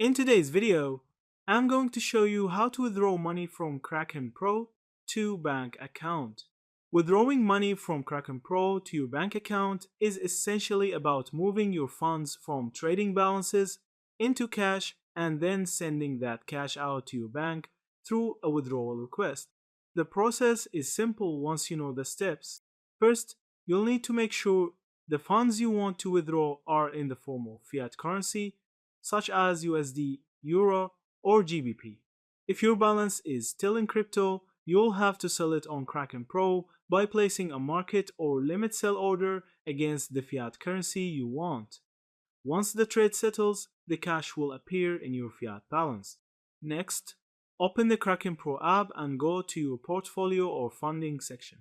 In today's video, I'm going to show you how to withdraw money from Kraken Pro to bank account. Withdrawing money from Kraken Pro to your bank account is essentially about moving your funds from trading balances into cash and then sending that cash out to your bank through a withdrawal request. The process is simple once you know the steps. First, you'll need to make sure the funds you want to withdraw are in the form of fiat currency, such as USD, Euro, or GBP. If your balance is still in crypto, you'll have to sell it on Kraken Pro by placing a market or limit sell order against the fiat currency you want. Once the trade settles, the cash will appear in your fiat balance. Next, open the Kraken Pro app and go to your portfolio or funding section.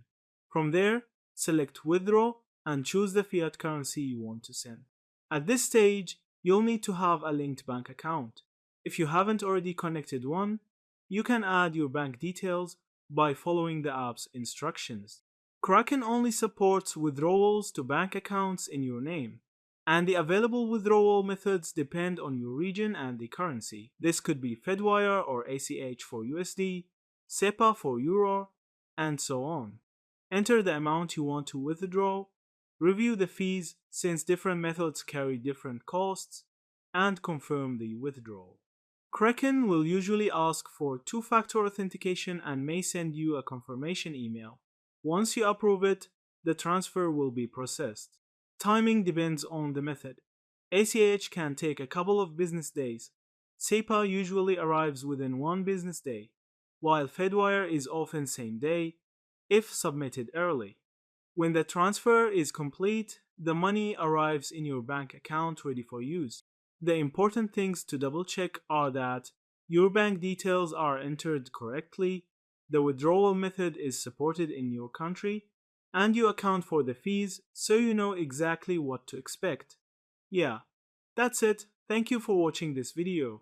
From there, select Withdraw and choose the fiat currency you want to send. At this stage, you'll need to have a linked bank account. If you haven't already connected one, you can add your bank details by following the app's instructions. Kraken only supports withdrawals to bank accounts in your name, and the available withdrawal methods depend on your region and the currency. This could be Fedwire or ACH for USD, SEPA for Euro, and so on. Enter the amount you want to withdraw, review the fees since different methods carry different costs, and confirm the withdrawal. Kraken will usually ask for two-factor authentication and may send you a confirmation email. Once you approve it, the transfer will be processed. Timing depends on the method. ACH can take a couple of business days. SEPA usually arrives within one business day, while Fedwire is often same day if submitted early. When the transfer is complete, the money arrives in your bank account ready for use. The important things to double check are that your bank details are entered correctly, the withdrawal method is supported in your country, and you account for the fees so you know exactly what to expect. Yeah, that's it. Thank you for watching this video.